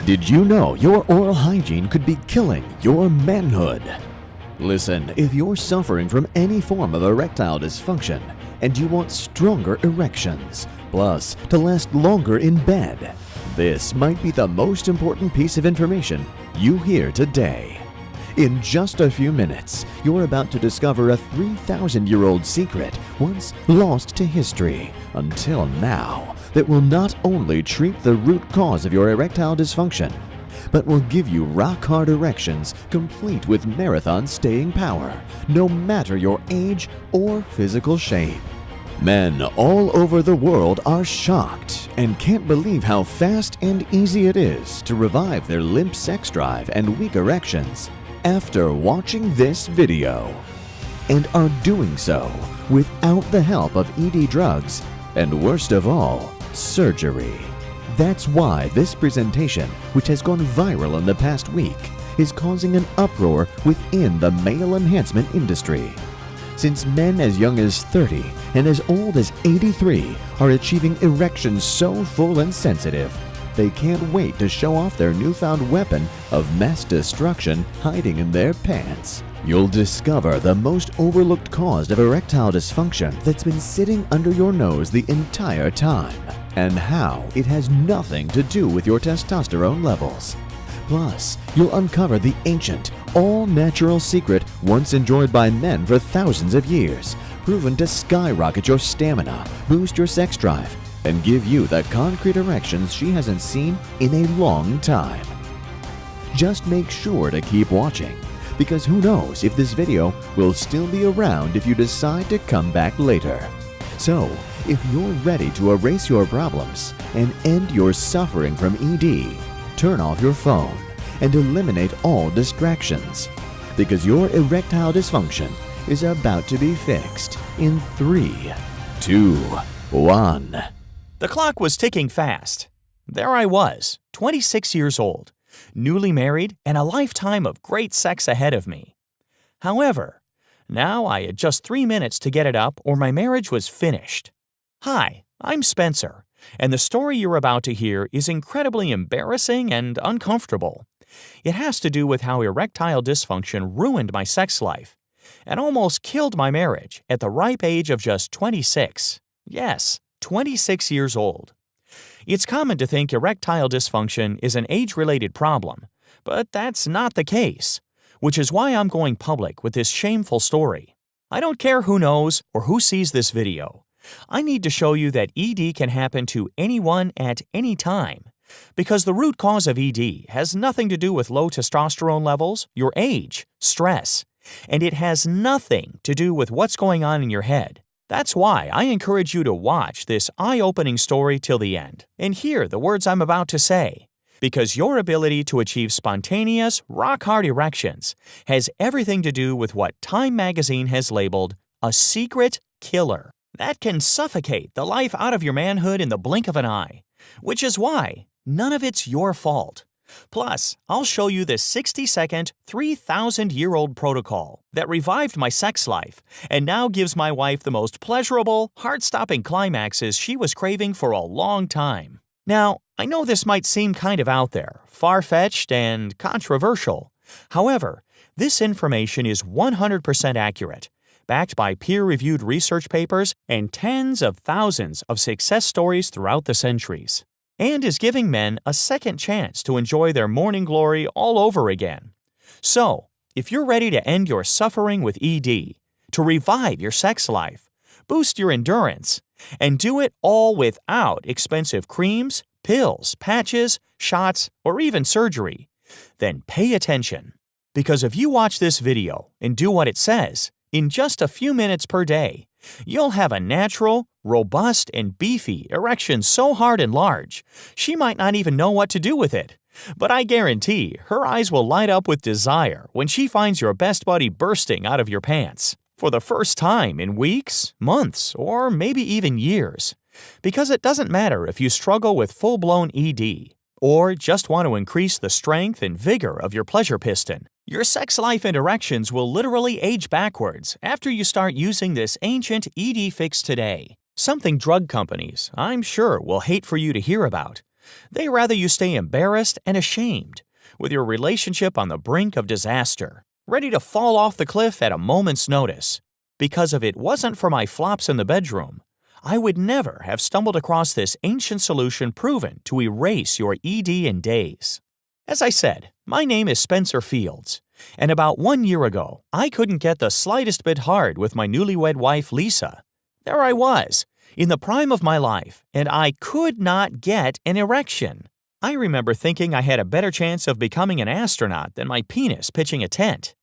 Did you know your oral hygiene could be killing your manhood? Listen, if you're suffering from any form of erectile dysfunction and you want stronger erections, plus to last longer in bed, this might be the most important piece of information you hear today. In just a few minutes, you're about to discover a 3,000-year-old secret once lost to history until now that will not only treat the root cause of your erectile dysfunction, but will give you rock-hard erections complete with marathon staying power, no matter your age or physical shape. Men all over the world are shocked and can't believe how fast and easy it is to revive their limp sex drive and weak erections after watching this video, and are doing so without the help of ED drugs and, worst of all, surgery. That's why this presentation, which has gone viral in the past week, is causing an uproar within the male enhancement industry. Since men as young as 30 and as old as 83 are achieving erections so full and sensitive, they can't wait to show off their newfound weapon of mass destruction hiding in their pants. You'll discover the most overlooked cause of erectile dysfunction that's been sitting under your nose the entire time, and how it has nothing to do with your testosterone levels. Plus, you'll uncover the ancient, all-natural secret once enjoyed by men for thousands of years, proven to skyrocket your stamina, boost your sex drive, and give you the concrete erections she hasn't seen in a long time. Just make sure to keep watching, because who knows if this video will still be around if you decide to come back later. So, if you're ready to erase your problems and end your suffering from ED, turn off your phone and eliminate all distractions, because your erectile dysfunction is about to be fixed in 3, 2, 1. The clock was ticking fast. There I was, 26 years old, newly married, and a lifetime of great sex ahead of me. However, now I had just 3 minutes to get it up or my marriage was finished. Hi, I'm Spencer, and the story you're about to hear is incredibly embarrassing and uncomfortable. It has to do with how erectile dysfunction ruined my sex life and almost killed my marriage at the ripe age of just 26. Yes, 26 years old. It's common to think erectile dysfunction is an age-related problem, but that's not the case, which is why I'm going public with this shameful story. I don't care who knows or who sees this video. I need to show you that ED can happen to anyone at any time, because the root cause of ED has nothing to do with low testosterone levels, your age, stress, and it has nothing to do with what's going on in your head. That's why I encourage you to watch this eye-opening story till the end and hear the words I'm about to say, because your ability to achieve spontaneous, rock-hard erections has everything to do with what Time magazine has labeled a secret killer that can suffocate the life out of your manhood in the blink of an eye, which is why none of it's your fault. Plus, I'll show you this 60-second, 3,000-year-old protocol that revived my sex life and now gives my wife the most pleasurable, heart-stopping climaxes she was craving for a long time. Now, I know this might seem kind of out there, far-fetched, and controversial. However, this information is 100% accurate, backed by peer-reviewed research papers and tens of thousands of success stories throughout the centuries, and is giving men a second chance to enjoy their morning glory all over again. So, if you're ready to end your suffering with ED, to revive your sex life, boost your endurance, and do it all without expensive creams, pills, patches, shots, or even surgery, then pay attention. Because if you watch this video and do what it says, in just a few minutes per day, you'll have a natural, robust, and beefy erection so hard and large, she might not even know what to do with it. But I guarantee her eyes will light up with desire when she finds your best buddy bursting out of your pants for the first time in weeks, months, or maybe even years. Because it doesn't matter if you struggle with full-blown ED or just want to increase the strength and vigor of your pleasure piston. Your sex life and erections will literally age backwards after you start using this ancient ED fix today. Something drug companies, I'm sure, will hate for you to hear about. They rather you stay embarrassed and ashamed, with your relationship on the brink of disaster, ready to fall off the cliff at a moment's notice. Because if it wasn't for my flops in the bedroom, I would never have stumbled across this ancient solution proven to erase your ED in days. As I said, my name is Spencer Fields, and about 1 year ago, I couldn't get the slightest bit hard with my newlywed wife, Lisa. There I was, in the prime of my life, and I could not get an erection. I remember thinking I had a better chance of becoming an astronaut than my penis pitching a tent.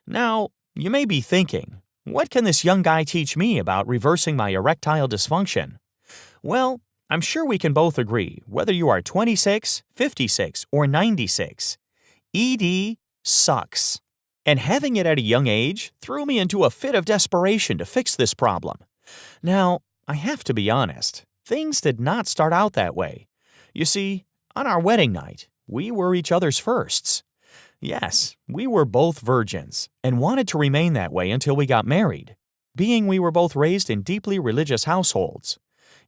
Now, you may be thinking, what can this young guy teach me about reversing my erectile dysfunction? Well, I'm sure we can both agree, whether you are 26, 56, or 96, ED sucks. And having it at a young age threw me into a fit of desperation to fix this problem. Now, I have to be honest, things did not start out that way. You see, on our wedding night, we were each other's firsts. Yes, we were both virgins and wanted to remain that way until we got married. Being we were both raised in deeply religious households,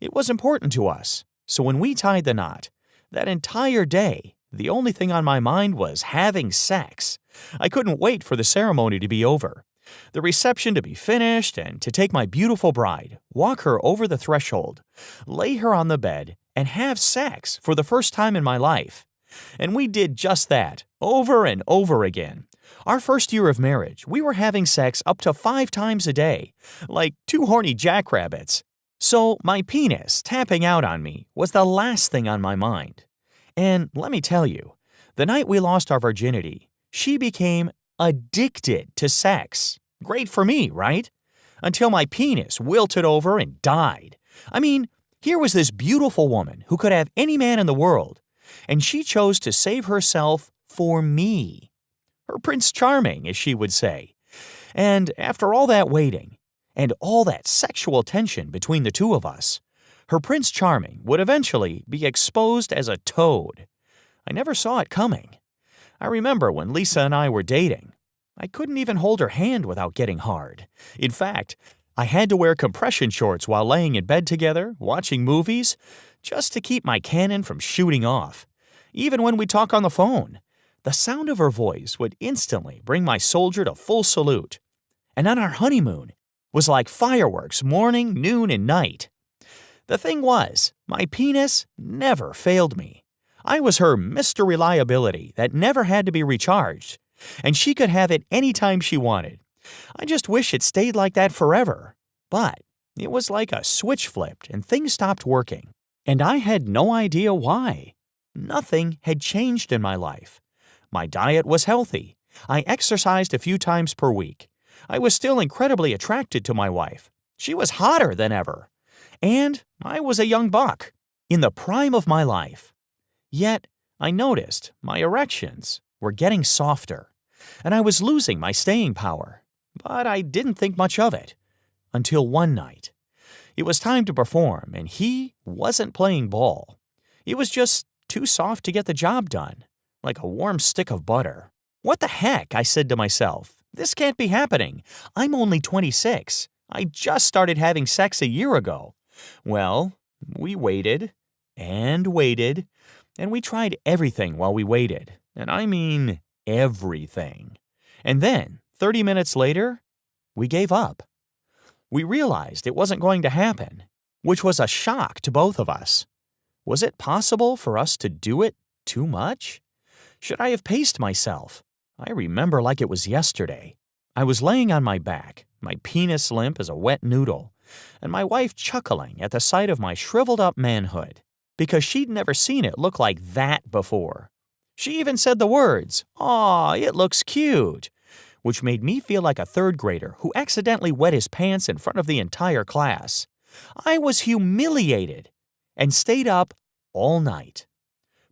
it was important to us. So when we tied the knot, that entire day, the only thing on my mind was having sex. I couldn't wait for the ceremony to be over, the reception to be finished, and to take my beautiful bride, walk her over the threshold, lay her on the bed, and have sex for the first time in my life. And we did just that, over and over again. Our first year of marriage, we were having sex up to 5 times a day, like 2 horny jackrabbits. So my penis tapping out on me was the last thing on my mind. And let me tell you, the night we lost our virginity, she became addicted to sex. Great for me, right? Until my penis wilted over and died. I mean, here was this beautiful woman who could have any man in the world, and she chose to save herself for me. Her Prince Charming, as she would say. And after all that waiting, and all that sexual tension between the two of us, her Prince Charming would eventually be exposed as a toad. I never saw it coming. I remember when Lisa and I were dating, I couldn't even hold her hand without getting hard. In fact, I had to wear compression shorts while laying in bed together, watching movies, just to keep my cannon from shooting off. Even when we talk on the phone, the sound of her voice would instantly bring my soldier to full salute. And on our honeymoon was like fireworks morning, noon, and night. The thing was, my penis never failed me. I was her Mr. Reliability that never had to be recharged, and she could have it any time she wanted. I just wish it stayed like that forever. But it was like a switch flipped and things stopped working. And I had no idea why. Nothing had changed in my life. My diet was healthy. I exercised a few times per week. I was still incredibly attracted to my wife. She was hotter than ever. And I was a young buck, in the prime of my life. Yet, I noticed my erections were getting softer, and I was losing my staying power. But I didn't think much of it. Until one night. It was time to perform, and he wasn't playing ball. It was just too soft to get the job done, like a warm stick of butter. What the heck, I said to myself. This can't be happening. I'm only 26. I just started having sex a year ago. Well, we waited, and we tried everything while we waited. And I mean everything. And then, 30 minutes later, we gave up. We realized it wasn't going to happen, which was a shock to both of us. Was it possible for us to do it too much? Should I have paced myself? I remember like it was yesterday. I was laying on my back, my penis limp as a wet noodle, and my wife chuckling at the sight of my shriveled-up manhood, because she'd never seen it look like that before. She even said the words, "Aw, it looks cute," which made me feel like a third grader who accidentally wet his pants in front of the entire class. I was humiliated and stayed up all night,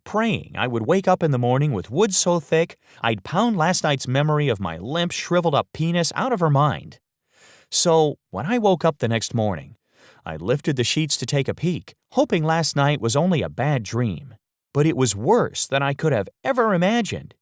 praying I would wake up in the morning with wood so thick I'd pound last night's memory of my limp, shriveled-up penis out of her mind. So when I woke up the next morning, I lifted the sheets to take a peek, hoping last night was only a bad dream. But it was worse than I could have ever imagined.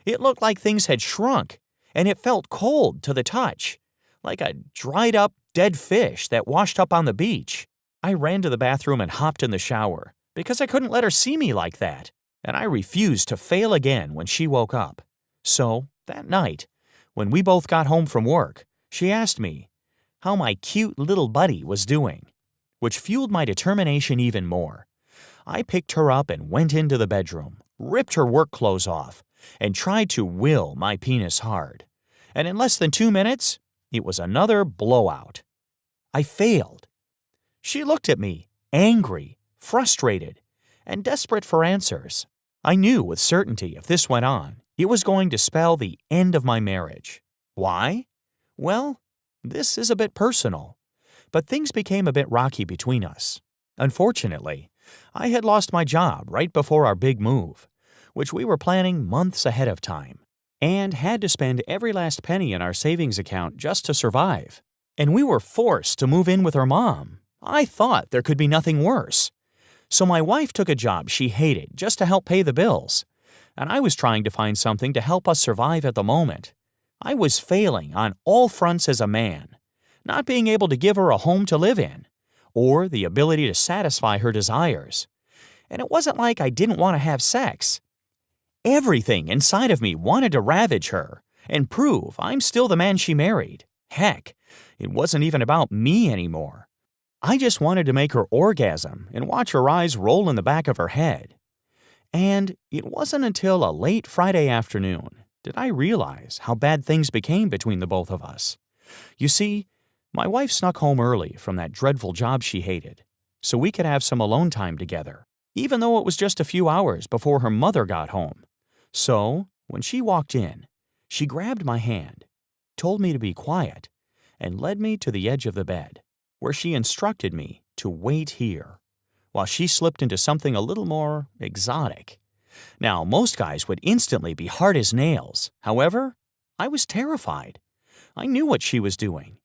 It looked like things had shrunk, and it felt cold to the touch, like a dried-up, dead fish that washed up on the beach. I ran to the bathroom and hopped in the shower, because I couldn't let her see me like that, and I refused to fail again when she woke up. So, that night, when we both got home from work, she asked me how my cute little buddy was doing, which fueled my determination even more. I picked her up and went into the bedroom, ripped her work clothes off, and tried to will my penis hard. And in less than 2 minutes, it was another blowout. I failed. She looked at me, angry, frustrated, and desperate for answers. I knew with certainty if this went on, it was going to spell the end of my marriage. Why? Well, this is a bit personal, but things became a bit rocky between us. Unfortunately, I had lost my job right before our big move, which we were planning months ahead of time, and had to spend every last penny in our savings account just to survive. And we were forced to move in with her mom. I thought there could be nothing worse. So my wife took a job she hated just to help pay the bills, and I was trying to find something to help us survive at the moment. I was failing on all fronts as a man, not being able to give her a home to live in, or the ability to satisfy her desires. And it wasn't like I didn't want to have sex. Everything inside of me wanted to ravage her and prove I'm still the man she married. Heck, it wasn't even about me anymore. I just wanted to make her orgasm and watch her eyes roll in the back of her head. And it wasn't until a late Friday afternoon did I realize how bad things became between the both of us. You see, my wife snuck home early from that dreadful job she hated, so we could have some alone time together, even though it was just a few hours before her mother got home. So, when she walked in, she grabbed my hand, told me to be quiet, and led me to the edge of the bed, where she instructed me to wait here, while she slipped into something a little more exotic. Now, most guys would instantly be hard as nails. However, I was terrified. I knew what she was doing.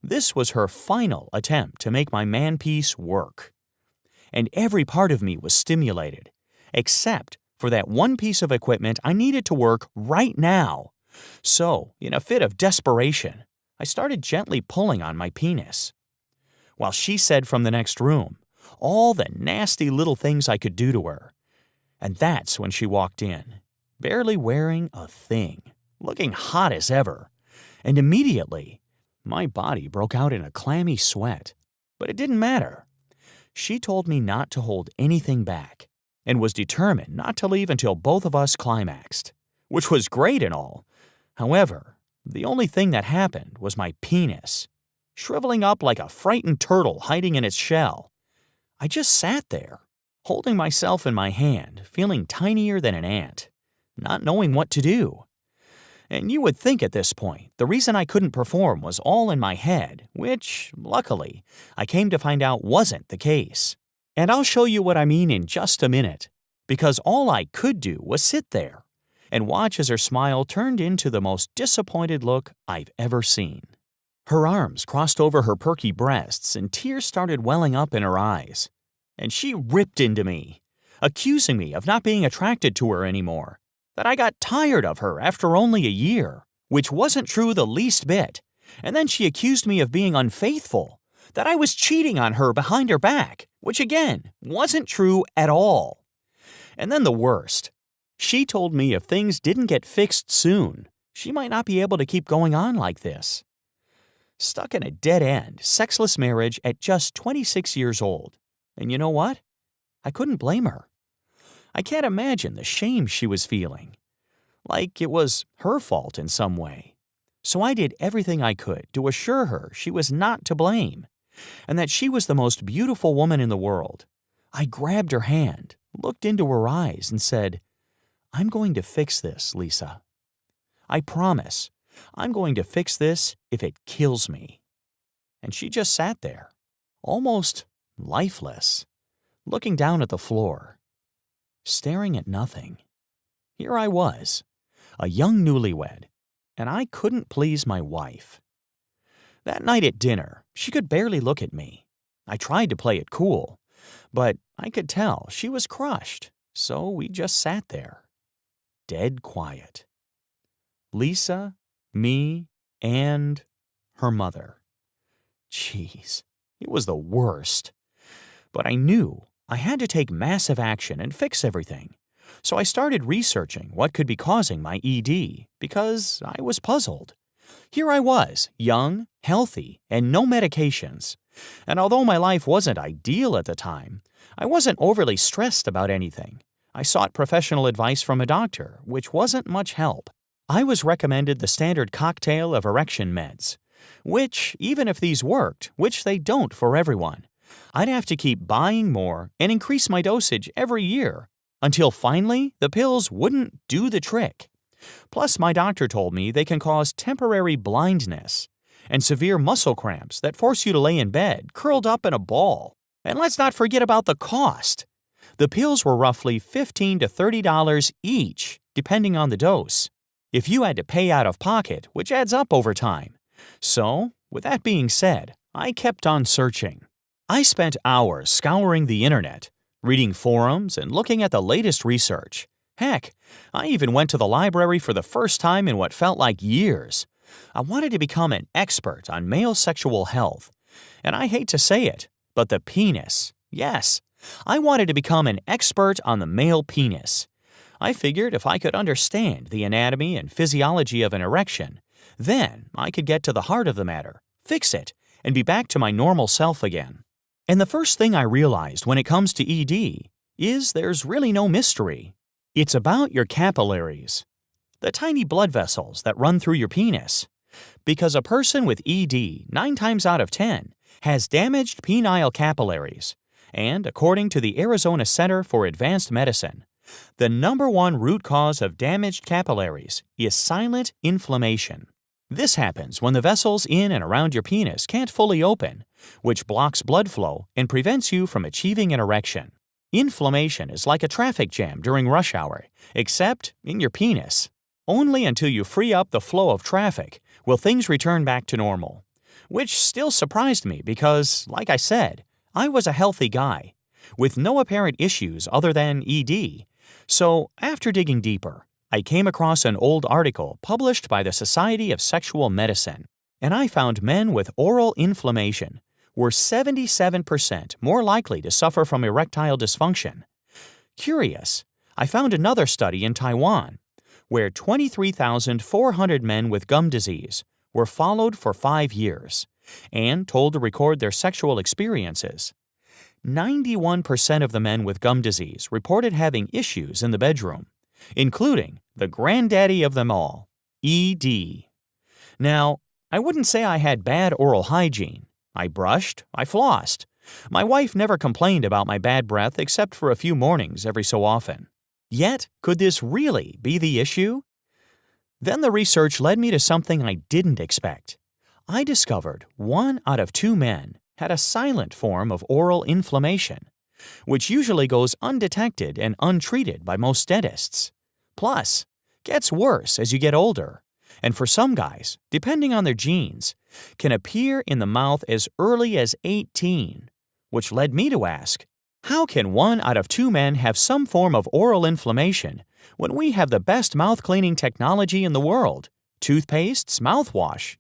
This was her final attempt to make my man-piece work. And every part of me was stimulated, except for that one piece of equipment I needed to work right now. So, in a fit of desperation, I started gently pulling on my penis, while she said from the next room all the nasty little things I could do to her. And that's when she walked in, barely wearing a thing, looking hot as ever. And immediately, my body broke out in a clammy sweat. But it didn't matter. She told me not to hold anything back, and was determined not to leave until both of us climaxed, which was great and all. However, the only thing that happened was my penis, shriveling up like a frightened turtle hiding in its shell. I just sat there, holding myself in my hand, feeling tinier than an ant, not knowing what to do. And you would think at this point, the reason I couldn't perform was all in my head, which, luckily, I came to find out wasn't the case. And I'll show you what I mean in just a minute, because all I could do was sit there and watch as her smile turned into the most disappointed look I've ever seen. Her arms crossed over her perky breasts and tears started welling up in her eyes. And she ripped into me, accusing me of not being attracted to her anymore, that I got tired of her after only a year, which wasn't true the least bit. And then she accused me of being unfaithful, that I was cheating on her behind her back, which again, wasn't true at all. And then the worst. She told me if things didn't get fixed soon, she might not be able to keep going on like this. Stuck in a dead-end, sexless marriage at just 26 years old. And you know what? I couldn't blame her. I can't imagine the shame she was feeling, like it was her fault in some way. So I did everything I could to assure her she was not to blame, and that she was the most beautiful woman in the world. I grabbed her hand, looked into her eyes, and said, "I'm going to fix this, Lisa. I promise, I'm going to fix this if it kills me." And she just sat there, almost lifeless, looking down at the floor, staring at nothing. Here I was, a young newlywed, and I couldn't please my wife. That night at dinner, she could barely look at me. I tried to play it cool, but I could tell she was crushed, so we just sat there, dead quiet. Lisa, me, and her mother. Jeez, it was the worst. But I knew I had to take massive action and fix everything. So I started researching what could be causing my ED because I was puzzled. Here I was, young, healthy, and no medications. And although my life wasn't ideal at the time, I wasn't overly stressed about anything. I sought professional advice from a doctor, which wasn't much help. I was recommended the standard cocktail of erection meds, which, even if these worked, which they don't for everyone, I'd have to keep buying more and increase my dosage every year, until finally the pills wouldn't do the trick. Plus, my doctor told me they can cause temporary blindness and severe muscle cramps that force you to lay in bed, curled up in a ball. And let's not forget about the cost. The pills were roughly $15 to $30 each, depending on the dose, if you had to pay out of pocket, which adds up over time. So, with that being said, I kept on searching. I spent hours scouring the internet, reading forums and looking at the latest research. Heck, I even went to the library for the first time in what felt like years. I wanted to become an expert on male sexual health. And I hate to say it, but the penis. Yes, I wanted to become an expert on the male penis. I figured if I could understand the anatomy and physiology of an erection, then I could get to the heart of the matter, fix it, and be back to my normal self again. And the first thing I realized when it comes to ED is there's really no mystery. It's about your capillaries, the tiny blood vessels that run through your penis. Because a person with ED, 9 times out of 10, has damaged penile capillaries. And according to the Arizona Center for Advanced Medicine, the #1 root cause of damaged capillaries is silent inflammation. This happens when the vessels in and around your penis can't fully open, which blocks blood flow and prevents you from achieving an erection. Inflammation is like a traffic jam during rush hour, except in your penis. Only until you free up the flow of traffic will things return back to normal. Which still surprised me because, like I said, I was a healthy guy, with no apparent issues other than ED. So, after digging deeper, I came across an old article published by the Society of Sexual Medicine, and I found men with oral inflammation were 77% more likely to suffer from erectile dysfunction. Curious, I found another study in Taiwan, where 23,400 men with gum disease were followed for 5 years and told to record their sexual experiences. 91% of the men with gum disease reported having issues in the bedroom, including the granddaddy of them all, ED. Now, I wouldn't say I had bad oral hygiene. I brushed, I flossed. My wife never complained about my bad breath except for a few mornings every so often. Yet, could this really be the issue? Then the research led me to something I didn't expect. I discovered 1 out of 2 men had a silent form of oral inflammation, which usually goes undetected and untreated by most dentists. Plus, gets worse as you get older, and for some guys, depending on their genes, can appear in the mouth as early as 18, which led me to ask, how can 1 out of 2 men have some form of oral inflammation when we have the best mouth-cleaning technology in the world? Toothpastes, mouthwash,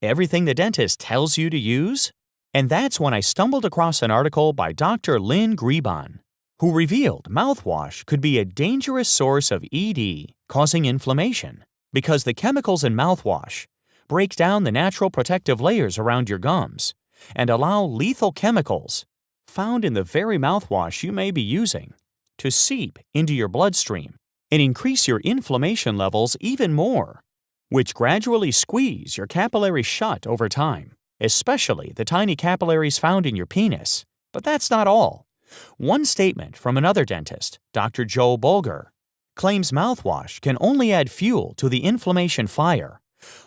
everything the dentist tells you to use? And that's when I stumbled across an article by Dr. Lynn Grebon, who revealed mouthwash could be a dangerous source of ED, causing inflammation, because the chemicals in mouthwash break down the natural protective layers around your gums and allow lethal chemicals found in the very mouthwash you may be using to seep into your bloodstream and increase your inflammation levels even more, which gradually squeeze your capillaries shut over time, especially the tiny capillaries found in your penis. But that's not all. One statement from another dentist, Dr. Joe Bulger, claims mouthwash can only add fuel to the inflammation fire,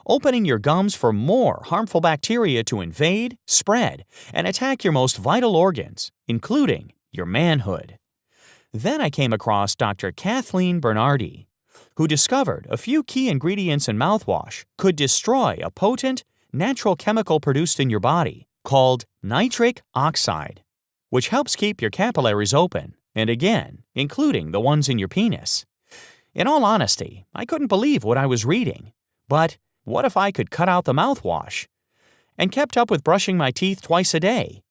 opening your gums for more harmful bacteria to invade, spread, and attack your most vital organs, including your manhood. Then I came across Dr. Kathleen Bernardi, who discovered a few key ingredients in mouthwash could destroy a potent, natural chemical produced in your body called nitric oxide, which helps keep your capillaries open, and again, including the ones in your penis. In all honesty, I couldn't believe what I was reading. But what if I could cut out the mouthwash and kept up with brushing my teeth twice a day?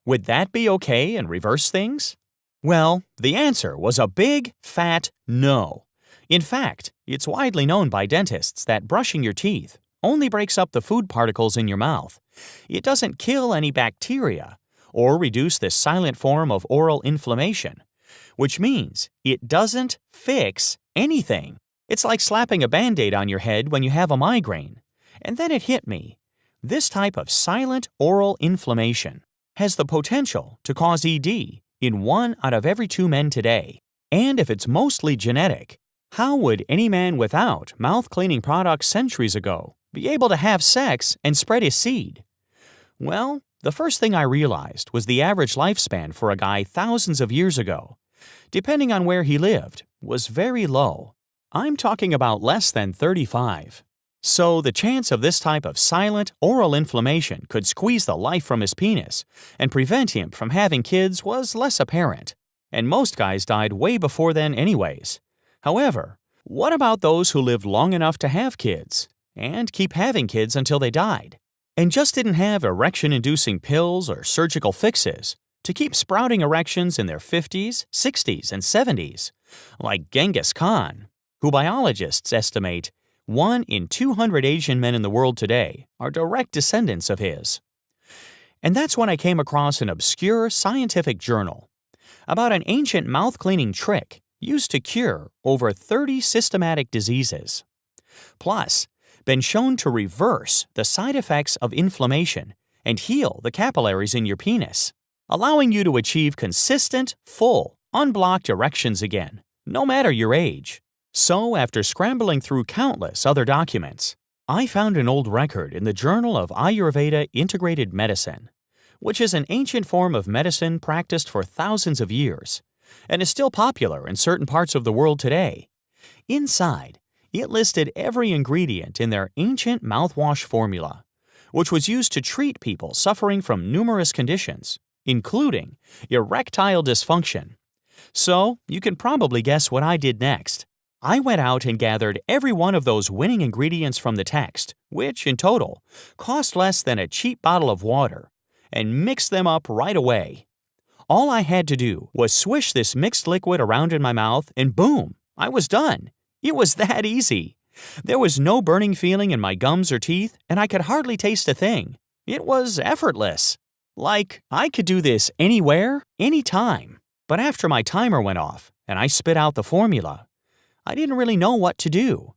Would that be okay and reverse things? Well, the answer was a big, fat no. In fact, it's widely known by dentists that brushing your teeth only breaks up the food particles in your mouth. It doesn't kill any bacteria or reduce this silent form of oral inflammation, which means it doesn't fix anything. It's like slapping a Band-Aid on your head when you have a migraine. And then it hit me. This type of silent oral inflammation has the potential to cause ED in 1 out of every 2 men today. And if it's mostly genetic, how would any man without mouth-cleaning products centuries ago be able to have sex and spread his seed? Well, the first thing I realized was the average lifespan for a guy thousands of years ago, depending on where he lived, was very low. I'm talking about less than 35. So the chance of this type of silent oral inflammation could squeeze the life from his penis and prevent him from having kids was less apparent. And most guys died way before then anyways. However, what about those who lived long enough to have kids and keep having kids until they died, and just didn't have erection-inducing pills or surgical fixes to keep sprouting erections in their 50s, 60s, and 70s, like Genghis Khan, who biologists estimate 1 in 200 Asian men in the world today are direct descendants of his. And that's when I came across an obscure scientific journal about an ancient mouth-cleaning trick used to cure over 30 systematic diseases. Plus, been shown to reverse the side effects of inflammation and heal the capillaries in your penis, allowing you to achieve consistent, full, unblocked erections again, no matter your age. So, after scrambling through countless other documents, I found an old record in the Journal of Ayurveda Integrated Medicine, which is an ancient form of medicine practiced for thousands of years, and is still popular in certain parts of the world today. Inside, it listed every ingredient in their ancient mouthwash formula, which was used to treat people suffering from numerous conditions, including erectile dysfunction. So, you can probably guess what I did next. I went out and gathered every one of those winning ingredients from the text, which, in total, cost less than a cheap bottle of water, and mixed them up right away. All I had to do was swish this mixed liquid around in my mouth, and boom, I was done. It was that easy. There was no burning feeling in my gums or teeth, and I could hardly taste a thing. It was effortless. Like, I could do this anywhere, anytime. But after my timer went off, and I spit out the formula, I didn't really know what to do.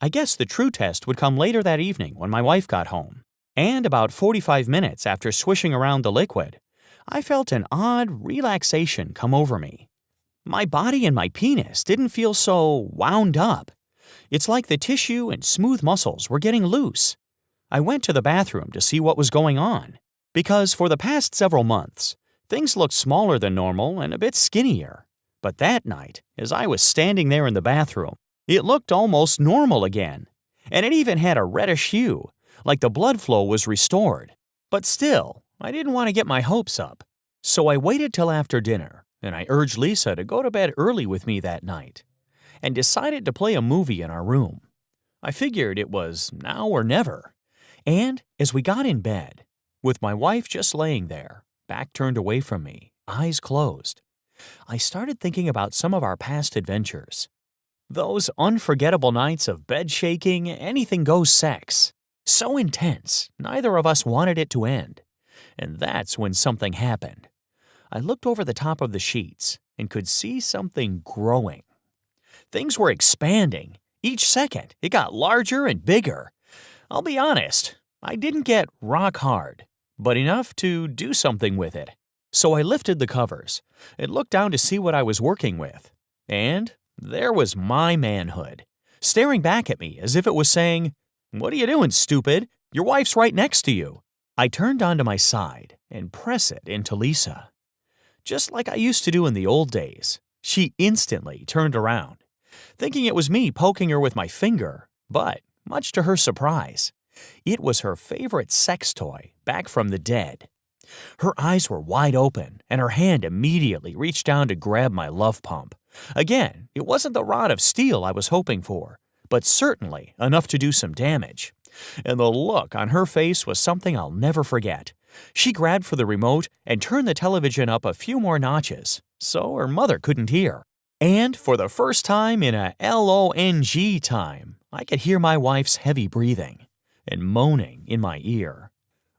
I guess the true test would come later that evening when my wife got home. And about 45 minutes after swishing around the liquid, I felt an odd relaxation come over me. My body and my penis didn't feel so wound up. It's like the tissue and smooth muscles were getting loose. I went to the bathroom to see what was going on, because for the past several months, things looked smaller than normal and a bit skinnier. But that night, as I was standing there in the bathroom, it looked almost normal again, and it even had a reddish hue, like the blood flow was restored. But still, I didn't want to get my hopes up, so I waited till after dinner, and I urged Lisa to go to bed early with me that night, and decided to play a movie in our room. I figured it was now or never, and as we got in bed, with my wife just laying there, back turned away from me, eyes closed, I started thinking about some of our past adventures. Those unforgettable nights of bed-shaking, anything-goes sex. So intense, neither of us wanted it to end. And that's when something happened. I looked over the top of the sheets and could see something growing. Things were expanding. Each second, it got larger and bigger. I'll be honest, I didn't get rock hard, but enough to do something with it. So I lifted the covers and looked down to see what I was working with. And there was my manhood, staring back at me as if it was saying, "What are you doing, stupid? Your wife's right next to you." I turned onto my side and pressed it into Lisa. Just like I used to do in the old days, she instantly turned around, thinking it was me poking her with my finger, but, much to her surprise, it was her favorite sex toy back from the dead. Her eyes were wide open, and her hand immediately reached down to grab my love pump. Again, it wasn't the rod of steel I was hoping for, but certainly enough to do some damage. And the look on her face was something I'll never forget. She grabbed for the remote and turned the television up a few more notches, so her mother couldn't hear. And for the first time in a long time, I could hear my wife's heavy breathing and moaning in my ear.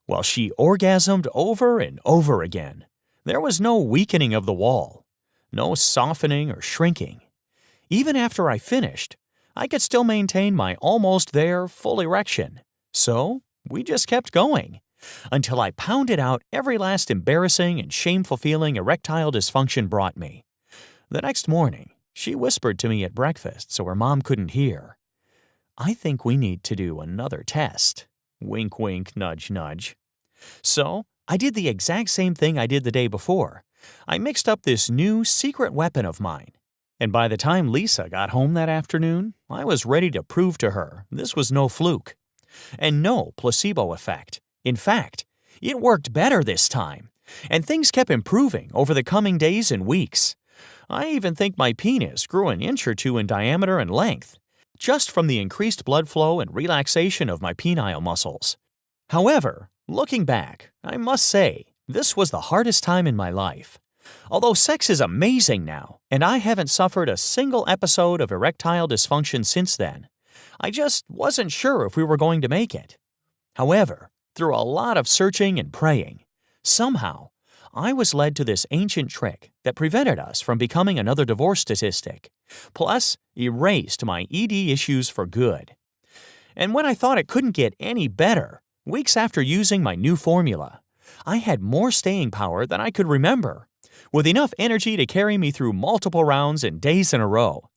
While she orgasmed over and over again, there was no weakening of the wall, no softening or shrinking. Even after I finished, I could still maintain my almost there full erection. So we just kept going until I pounded out every last embarrassing and shameful feeling erectile dysfunction brought me. The next morning, she whispered to me at breakfast so her mom couldn't hear, "I think we need to do another test." Wink, wink, nudge, nudge. So I did the exact same thing I did the day before. I mixed up this new secret weapon of mine. And by the time Lisa got home that afternoon, I was ready to prove to her this was no fluke. And no placebo effect. In fact, it worked better this time. And things kept improving over the coming days and weeks. I even think my penis grew an inch or two in diameter and length, just from the increased blood flow and relaxation of my penile muscles. However, looking back, I must say, this was the hardest time in my life. Although sex is amazing now, and I haven't suffered a single episode of erectile dysfunction since then, I just wasn't sure if we were going to make it. However, through a lot of searching and praying, somehow, I was led to this ancient trick that prevented us from becoming another divorce statistic, plus erased my ED issues for good. And when I thought it couldn't get any better, weeks after using my new formula, I had more staying power than I could remember, with enough energy to carry me through multiple rounds and days in a row.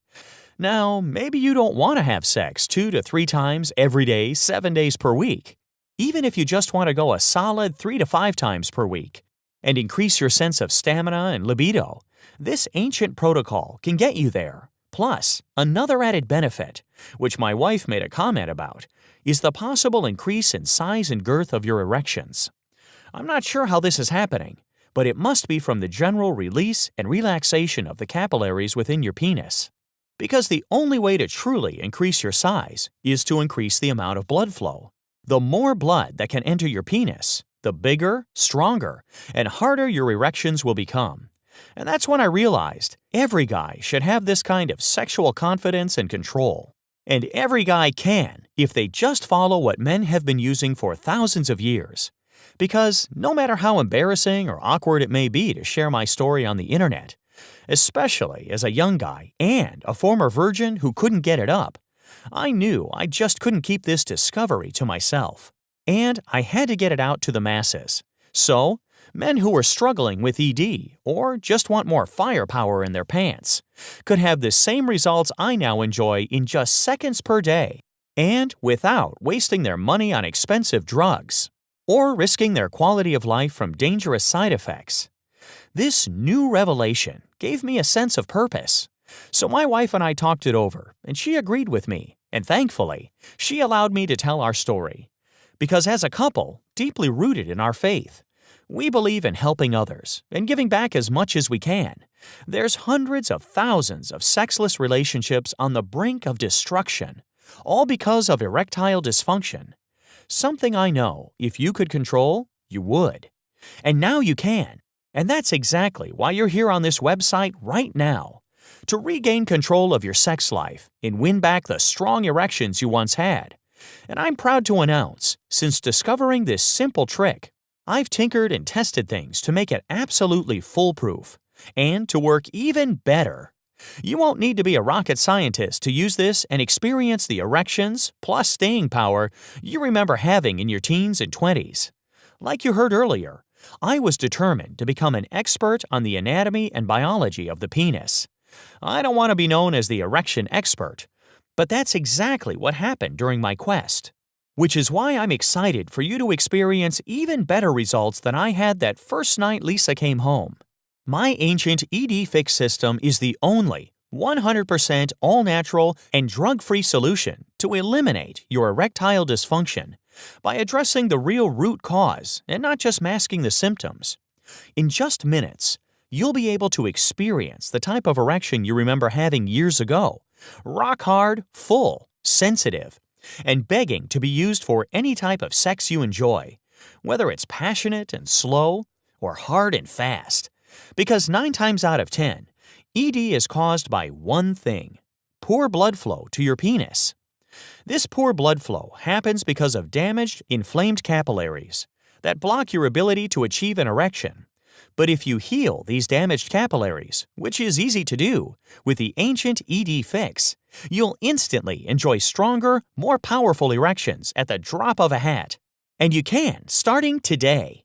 Now, maybe you don't want to have sex 2 to 3 times every day, 7 days per week. Even if you just want to go a solid 3 to 5 times per week and increase your sense of stamina and libido, this ancient protocol can get you there. Plus, another added benefit, which my wife made a comment about, is the possible increase in size and girth of your erections. I'm not sure how this is happening, but it must be from the general release and relaxation of the capillaries within your penis. Because the only way to truly increase your size is to increase the amount of blood flow. The more blood that can enter your penis, the bigger, stronger, and harder your erections will become. And that's when I realized every guy should have this kind of sexual confidence and control. And every guy can if they just follow what men have been using for thousands of years. Because no matter how embarrassing or awkward it may be to share my story on the internet, especially as a young guy and a former virgin who couldn't get it up, I knew I just couldn't keep this discovery to myself. And I had to get it out to the masses. So, men who are struggling with ED or just want more firepower in their pants could have the same results I now enjoy in just seconds per day, and without wasting their money on expensive drugs or risking their quality of life from dangerous side effects. This new revelation gave me a sense of purpose. So my wife and I talked it over, and she agreed with me, and thankfully, she allowed me to tell our story. Because as a couple, deeply rooted in our faith, we believe in helping others and giving back as much as we can. There's hundreds of thousands of sexless relationships on the brink of destruction, all because of erectile dysfunction. Something I know, if you could control, you would. And now you can. And that's exactly why you're here on this website right now. To regain control of your sex life and win back the strong erections you once had. And I'm proud to announce, since discovering this simple trick, I've tinkered and tested things to make it absolutely foolproof and to work even better. You won't need to be a rocket scientist to use this and experience the erections plus staying power you remember having in your teens and 20s. Like you heard earlier, I was determined to become an expert on the anatomy and biology of the penis. I don't want to be known as the erection expert, but that's exactly what happened during my quest. Which is why I'm excited for you to experience even better results than I had that first night Lisa came home. My ancient ED Fix system is the only 100% all-natural and drug-free solution to eliminate your erectile dysfunction by addressing the real root cause and not just masking the symptoms. In just minutes, you'll be able to experience the type of erection you remember having years ago, rock hard, full, sensitive, and begging to be used for any type of sex you enjoy, whether it's passionate and slow or hard and fast. Because 9 times out of 10, ED is caused by one thing: poor blood flow to your penis. This poor blood flow happens because of damaged, inflamed capillaries that block your ability to achieve an erection. But if you heal these damaged capillaries, which is easy to do with the ancient ED fix, you'll instantly enjoy stronger, more powerful erections at the drop of a hat. And you can, starting today.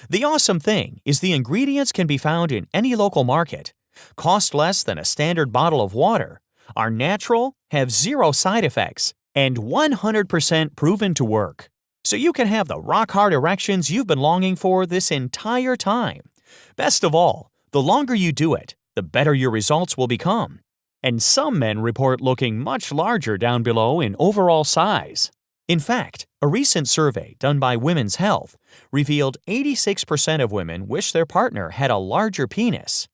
The awesome thing is the ingredients can be found in any local market, cost less than a standard bottle of water, are natural, have 0 side effects, and 100% proven to work. So you can have the rock-hard erections you've been longing for this entire time. Best of all, the longer you do it, the better your results will become. And some men report looking much larger down below in overall size. In fact, a recent survey done by Women's Health revealed 86% of women wish their partner had a larger penis.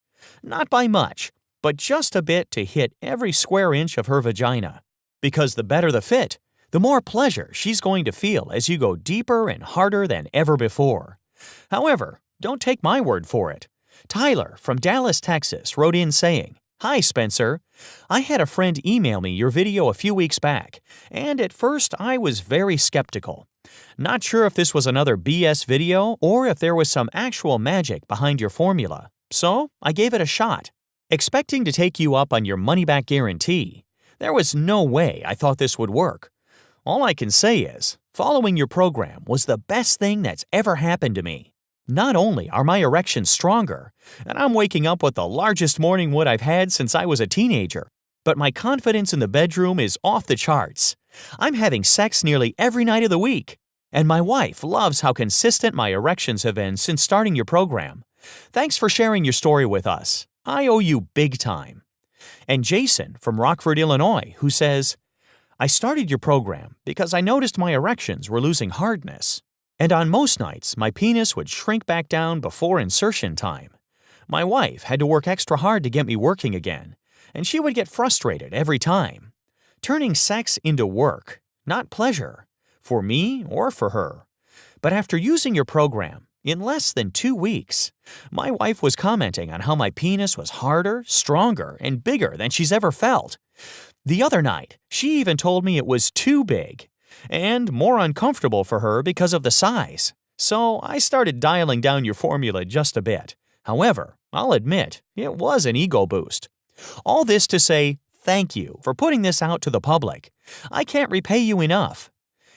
Not by much, but just a bit to hit every square inch of her vagina. Because the better the fit, the more pleasure she's going to feel as you go deeper and harder than ever before. However, don't take my word for it. Tyler from Dallas, Texas wrote in saying, "Hi, Spencer. I had a friend email me your video a few weeks back, and at first I was very skeptical. Not sure if this was another BS video or if there was some actual magic behind your formula, so I gave it a shot. Expecting to take you up on your money-back guarantee, there was no way I thought this would work. All I can say is, following your program was the best thing that's ever happened to me. Not only are my erections stronger, and I'm waking up with the largest morning wood I've had since I was a teenager, but my confidence in the bedroom is off the charts. I'm having sex nearly every night of the week, and my wife loves how consistent my erections have been since starting your program. Thanks for sharing your story with us. I owe you big time." And Jason from Rockford, Illinois, who says, "I started your program because I noticed my erections were losing hardness. And on most nights, my penis would shrink back down before insertion time. My wife had to work extra hard to get me working again, and she would get frustrated every time. Turning sex into work, not pleasure, for me or for her. But after using your program, in less than 2 weeks, my wife was commenting on how my penis was harder, stronger, and bigger than she's ever felt. The other night, she even told me it was too big and more uncomfortable for her because of the size. So I started dialing down your formula just a bit. However, I'll admit, it was an ego boost. All this to say thank you for putting this out to the public. I can't repay you enough."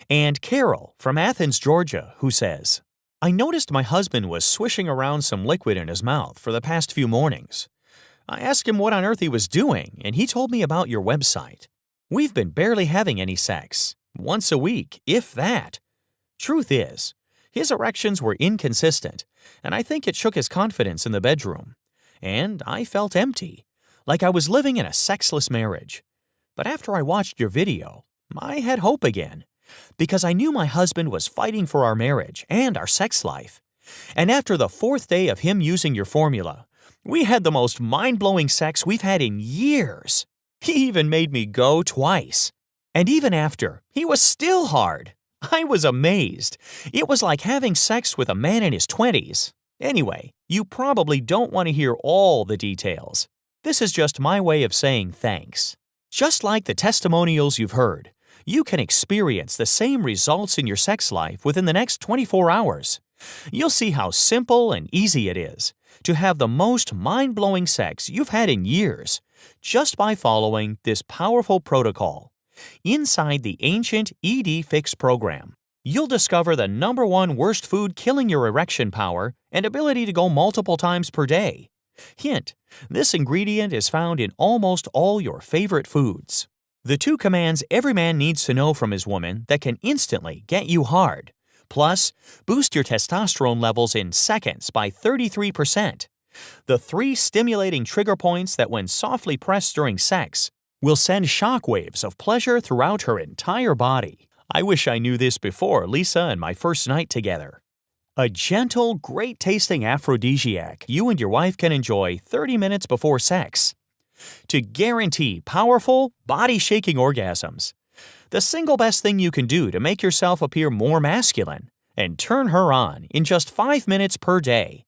And Carol from Athens, Georgia, who says, "I noticed my husband was swishing around some liquid in his mouth for the past few mornings. I asked him what on earth he was doing, and he told me about your website. We've been barely having any sex. Once a week, if that. Truth is, his erections were inconsistent, and I think it shook his confidence in the bedroom. And I felt empty, like I was living in a sexless marriage. But after I watched your video, I had hope again, because I knew my husband was fighting for our marriage and our sex life. And after the 4th day of him using your formula, we had the most mind-blowing sex we've had in years. He even made me go twice. And even after, he was still hard. I was amazed. It was like having sex with a man in his 20s. Anyway, you probably don't want to hear all the details. This is just my way of saying thanks. Just like the testimonials you've heard, you can experience the same results in your sex life within the next 24 hours. You'll see how simple and easy it is to have the most mind-blowing sex you've had in years just by following this powerful protocol. Inside the ancient ED Fix program, you'll discover the #1 worst food killing your erection power and ability to go multiple times per day. Hint, this ingredient is found in almost all your favorite foods. The 2 commands every man needs to know from his woman that can instantly get you hard, plus boost your testosterone levels in seconds by 33%. The 3 stimulating trigger points that when softly pressed during sex will send shockwaves of pleasure throughout her entire body. I wish I knew this before Lisa and my first night together. A gentle, great-tasting aphrodisiac you and your wife can enjoy 30 minutes before sex. To guarantee powerful, body-shaking orgasms. The single best thing you can do to make yourself appear more masculine and turn her on in just 5 minutes per day.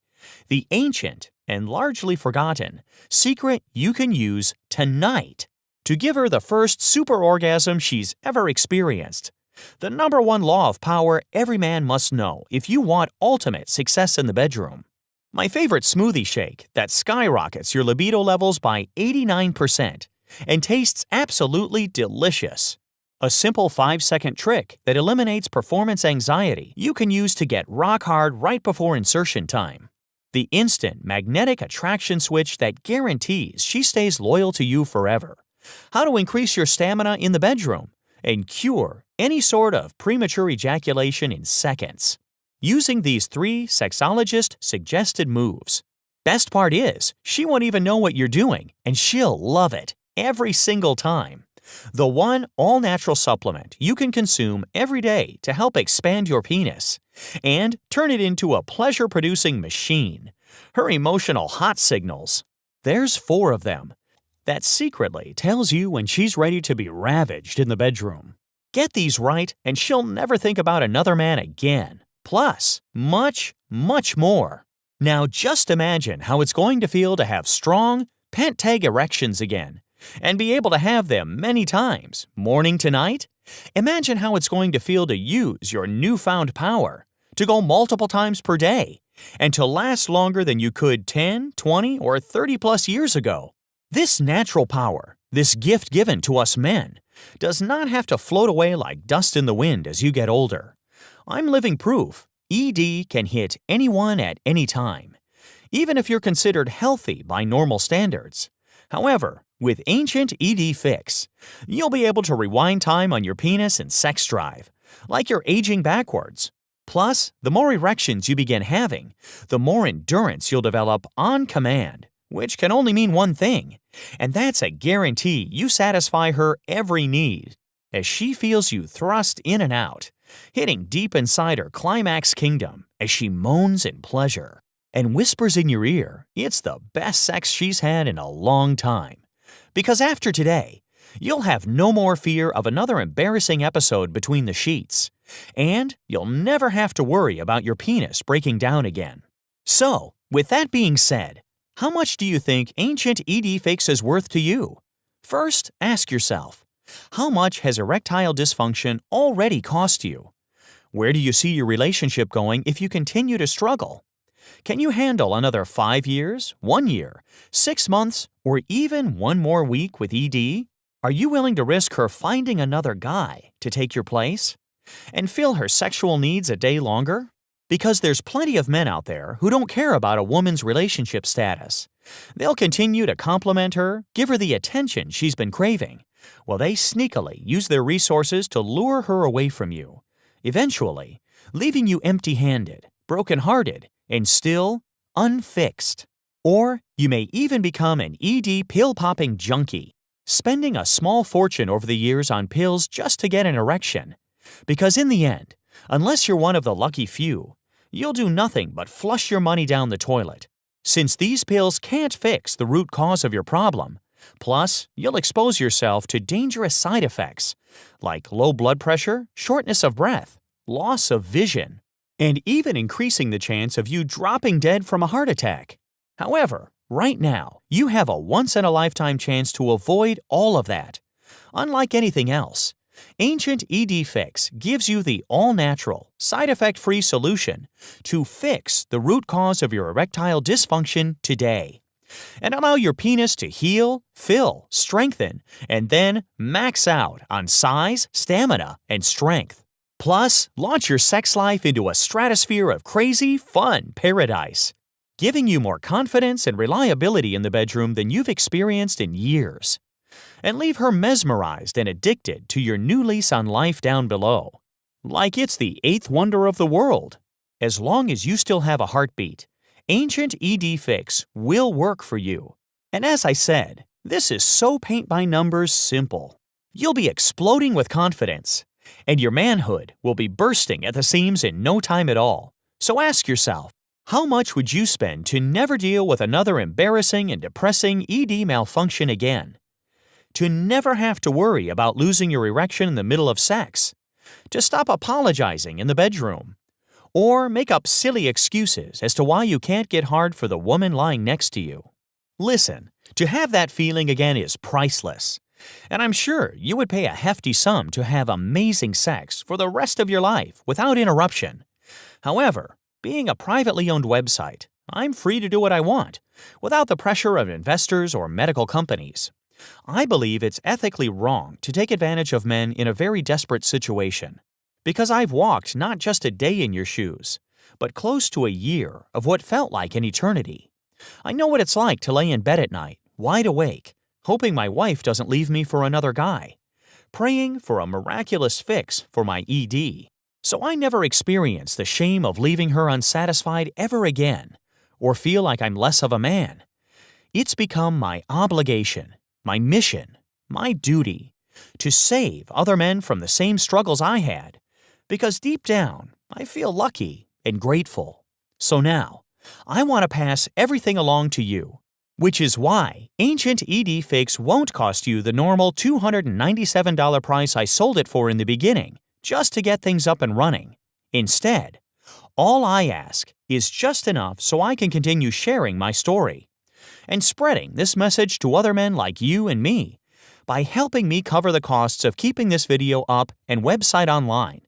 The ancient and largely forgotten secret you can use tonight to give her the first super orgasm she's ever experienced. The number one law of power every man must know if you want ultimate success in the bedroom. My favorite smoothie shake that skyrockets your libido levels by 89% and tastes absolutely delicious. A simple 5-second trick that eliminates performance anxiety you can use to get rock hard right before insertion time. The instant magnetic attraction switch that guarantees she stays loyal to you forever. How to increase your stamina in the bedroom and cure any sort of premature ejaculation in seconds. Using these 3 sexologist-suggested moves. Best part is, she won't even know what you're doing, and she'll love it every single time. The one all-natural supplement you can consume every day to help expand your penis and turn it into a pleasure-producing machine. Her emotional hot signals. There's 4 of them. That secretly tells you when she's ready to be ravaged in the bedroom. Get these right, and she'll never think about another man again. Plus, much, much more. Now just imagine how it's going to feel to have strong, pent-tag erections again, and be able to have them many times, morning to night. Imagine how it's going to feel to use your newfound power, to go multiple times per day, and to last longer than you could 10, 20, or 30 plus years ago. This natural power, this gift given to us men, does not have to float away like dust in the wind as you get older. I'm living proof. ED can hit anyone at any time, even if you're considered healthy by normal standards. However, with Ancient ED Fix, you'll be able to rewind time on your penis and sex drive, like you're aging backwards. Plus, the more erections you begin having, the more endurance you'll develop on command, which can only mean one thing, and that's a guarantee you satisfy her every need, as she feels you thrust in and out, hitting deep inside her climax kingdom as she moans in pleasure and whispers in your ear it's the best sex she's had in a long time. Because after today, you'll have no more fear of another embarrassing episode between the sheets, and you'll never have to worry about your penis breaking down again. So, with that being said, how much do you think Ancient ED Fix is worth to you? First, ask yourself, how much has erectile dysfunction already cost you? Where do you see your relationship going if you continue to struggle? Can you handle another 5 years, 1 year, 6 months, or even 1 more week with ED? Are you willing to risk her finding another guy to take your place and fill her sexual needs a day longer? Because there's plenty of men out there who don't care about a woman's relationship status. They'll continue to compliment her, give her the attention she's been craving, while they sneakily use their resources to lure her away from you, eventually leaving you empty-handed, broken-hearted, and still unfixed. Or you may even become an ED pill-popping junkie, spending a small fortune over the years on pills just to get an erection. Because in the end, unless you're one of the lucky few, you'll do nothing but flush your money down the toilet. Since these pills can't fix the root cause of your problem, plus you'll expose yourself to dangerous side effects like low blood pressure, shortness of breath, loss of vision, and even increasing the chance of you dropping dead from a heart attack. However, right now, you have a once-in-a-lifetime chance to avoid all of that. Unlike anything else, Ancient ED Fix gives you the all-natural, side-effect-free solution to fix the root cause of your erectile dysfunction today and allow your penis to heal, fill, strengthen, and then max out on size, stamina, and strength. Plus, launch your sex life into a stratosphere of crazy, fun paradise, giving you more confidence and reliability in the bedroom than you've experienced in years. And leave her mesmerized and addicted to your new lease on life down below. Like it's the 8th wonder of the world. As long as you still have a heartbeat, Ancient ED Fix will work for you. And as I said, this is so paint-by-numbers simple. You'll be exploding with confidence, and your manhood will be bursting at the seams in no time at all. So ask yourself, how much would you spend to never deal with another embarrassing and depressing ED malfunction again? To never have to worry about losing your erection in the middle of sex? To stop apologizing in the bedroom? or make up silly excuses as to why you can't get hard for the woman lying next to you. Listen, to have that feeling again is priceless. And I'm sure you would pay a hefty sum to have amazing sex for the rest of your life without interruption. However, being a privately owned website, I'm free to do what I want, without the pressure of investors or medical companies. I believe it's ethically wrong to take advantage of men in a very desperate situation, because I've walked not just a day in your shoes, but close to a year of what felt like an eternity. I know what it's like to lay in bed at night, wide awake, hoping my wife doesn't leave me for another guy, praying for a miraculous fix for my ED, so I never experience the shame of leaving her unsatisfied ever again, or feel like I'm less of a man. It's become my obligation, my mission, my duty, to save other men from the same struggles I had, because deep down, I feel lucky and grateful. So now, I want to pass everything along to you, which is why Ancient ED Fix won't cost you the normal $297 price I sold it for in the beginning, just to get things up and running. Instead, all I ask is just enough so I can continue sharing my story and spreading this message to other men like you and me by helping me cover the costs of keeping this video up and website online,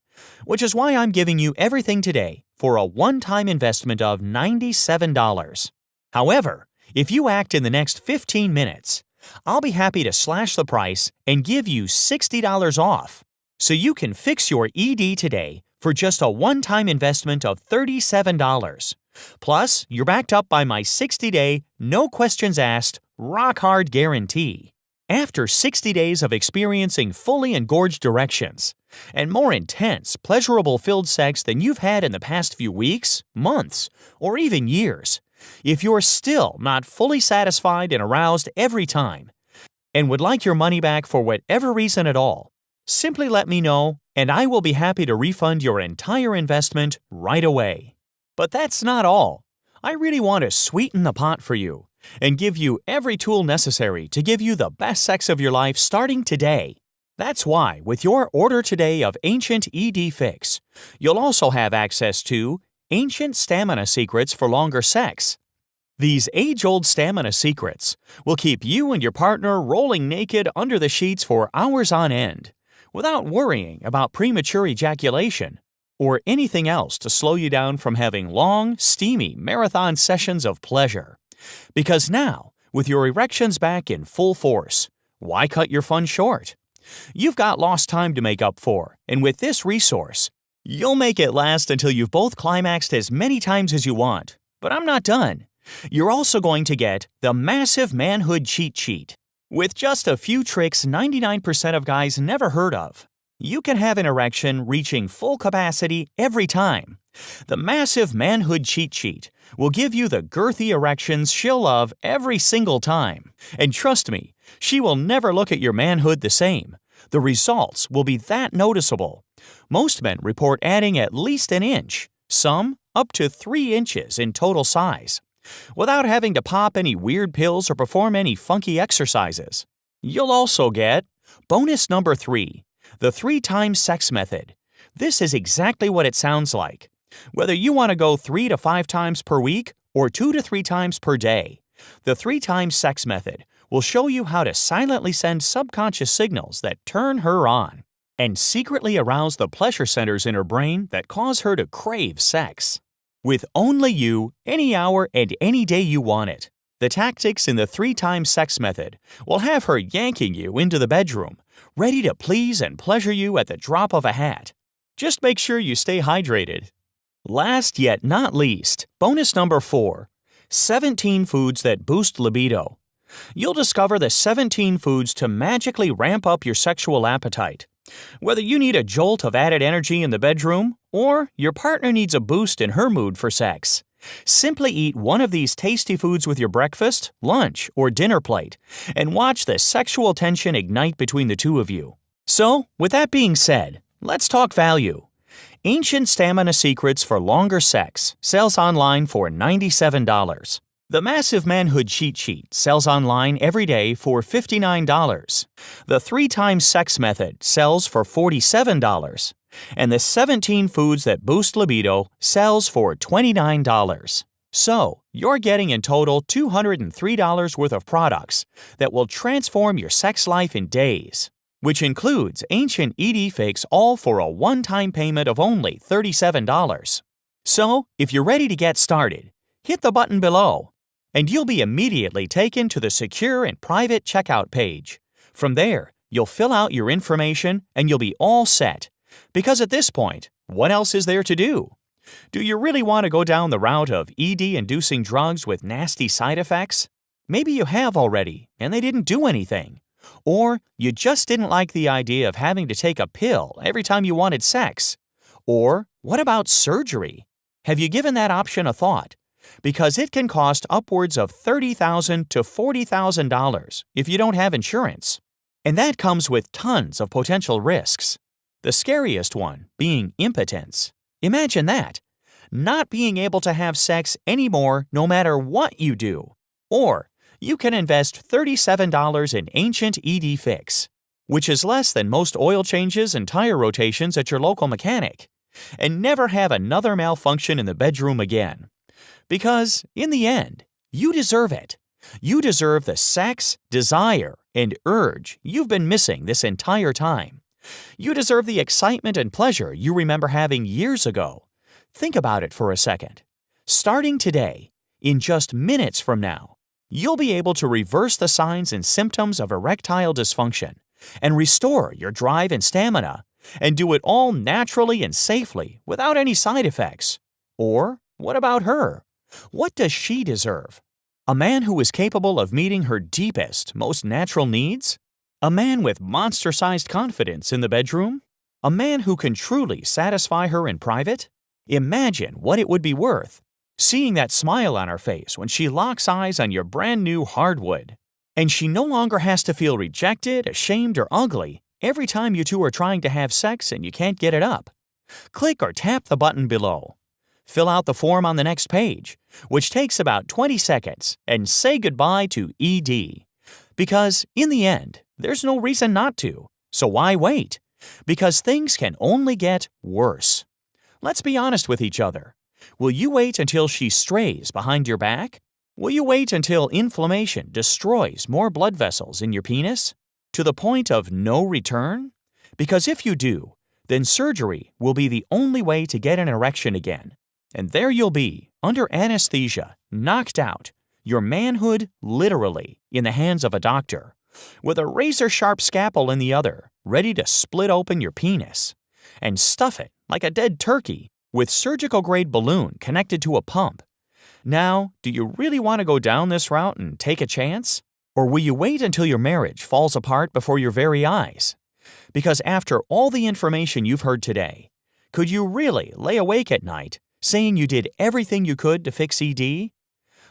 which is why I'm giving you everything today for a one-time investment of $97. However, if you act in the next 15 minutes, I'll be happy to slash the price and give you $60 off, so you can fix your ED today for just a one-time investment of $37. Plus, you're backed up by my 60-day, no questions asked, rock-hard guarantee. After 60 days of experiencing fully engorged erections and more intense, pleasurable-filled sex than you've had in the past few weeks, months, or even years, if you're still not fully satisfied and aroused every time and would like your money back for whatever reason at all, simply let me know and I will be happy to refund your entire investment right away. But that's not all. I really want to sweeten the pot for you and give you every tool necessary to give you the best sex of your life starting today. That's why, with your order today of Ancient ED Fix, you'll also have access to Ancient Stamina Secrets for Longer Sex. These age-old stamina secrets will keep you and your partner rolling naked under the sheets for hours on end, without worrying about premature ejaculation or anything else to slow you down from having long, steamy marathon sessions of pleasure. Because now, with your erections back in full force, why cut your fun short? You've got lost time to make up for, and with this resource, you'll make it last until you've both climaxed as many times as you want. But I'm not done. You're also going to get the massive manhood cheat sheet. With just a few tricks 99% of guys never heard of, you can have an erection reaching full capacity every time. The massive manhood cheat sheet will give you the girthy erections she'll love every single time. And trust me, she will never look at your manhood the same. The results will be that noticeable. Most men report adding at least an inch, some up to 3 inches in total size, without having to pop any weird pills or perform any funky exercises. You'll also get bonus number 3, the 3-time sex method. This is exactly what it sounds like. Whether you want to go 3 to 5 times per week or 2 to 3 times per day, the 3-time sex method will show you how to silently send subconscious signals that turn her on and secretly arouse the pleasure centers in her brain that cause her to crave sex. With only you, any hour and any day you want it, the tactics in the 3-time sex method will have her yanking you into the bedroom, ready to please and pleasure you at the drop of a hat. Just make sure you stay hydrated. Last yet not least, bonus number 4, 17 foods that boost libido. You'll discover the 17 foods to magically ramp up your sexual appetite. Whether you need a jolt of added energy in the bedroom or your partner needs a boost in her mood for sex, simply eat one of these tasty foods with your breakfast, lunch, or dinner plate and watch the sexual tension ignite between the two of you. So, with that being said, let's talk value. Ancient Stamina Secrets for Longer Sex sells online for $97. The Massive Manhood Cheat Sheet sells online every day for $59. The 3-Times Sex Method sells for $47. And the 17 Foods That Boost Libido sells for $29. So, you're getting in total $203 worth of products that will transform your sex life in days, which includes Ancient Edie Fix all for a one-time payment of only $37. So, if you're ready to get started, hit the button below, and you'll be immediately taken to the secure and private checkout page. From there, you'll fill out your information and you'll be all set. Because at this point, what else is there to do? Do you really want to go down the route of ED-inducing drugs with nasty side effects? Maybe you have already, and they didn't do anything. Or you just didn't like the idea of having to take a pill every time you wanted sex. Or what about surgery? Have you given that option a thought? Because it can cost upwards of $30,000 to $40,000 if you don't have insurance. And that comes with tons of potential risks. The scariest one being impotence. Imagine that. Not being able to have sex anymore no matter what you do. Or you can invest $37 in Ancient Edie Fix, which is less than most oil changes and tire rotations at your local mechanic, and never have another malfunction in the bedroom again. Because, in the end, you deserve it. You deserve the sex, desire, and urge you've been missing this entire time. You deserve the excitement and pleasure you remember having years ago. Think about it for a second. Starting today, in just minutes from now, you'll be able to reverse the signs and symptoms of erectile dysfunction and restore your drive and stamina, and do it all naturally and safely without any side effects. Or, what about her? What does she deserve? A man who is capable of meeting her deepest, most natural needs? A man with monster-sized confidence in the bedroom? A man who can truly satisfy her in private? Imagine what it would be worth, seeing that smile on her face when she locks eyes on your brand new hardwood. And she no longer has to feel rejected, ashamed, or ugly every time you two are trying to have sex and you can't get it up. Click or tap the button below. Fill out the form on the next page, which takes about 20 seconds, and say goodbye to ED. Because, in the end, there's no reason not to. So why wait? Because things can only get worse. Let's be honest with each other. Will you wait until she strays behind your back? Will you wait until inflammation destroys more blood vessels in your penis? To the point of no return? Because if you do, then surgery will be the only way to get an erection again. And there you'll be, under anesthesia, knocked out, your manhood literally in the hands of a doctor, with a razor-sharp scalpel in the other, ready to split open your penis and stuff it like a dead turkey with surgical-grade balloon connected to a pump. Now, do you really want to go down this route and take a chance? Or will you wait until your marriage falls apart before your very eyes? Because after all the information you've heard today, could you really lay awake at night saying you did everything you could to fix ED?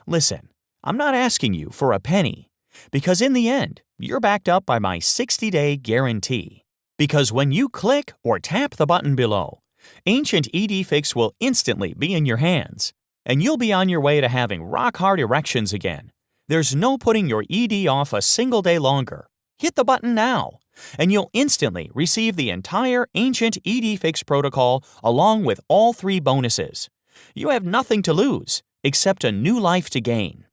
Listen, I'm not asking you for a penny, because in the end, you're backed up by my 60-day guarantee. Because when you click or tap the button below, Ancient ED Fix will instantly be in your hands, and you'll be on your way to having rock-hard erections again. There's no putting your ED off a single day longer. Hit the button now, and you'll instantly receive the entire Ancient ED Fix protocol along with all 3 bonuses. You have nothing to lose, except a new life to gain.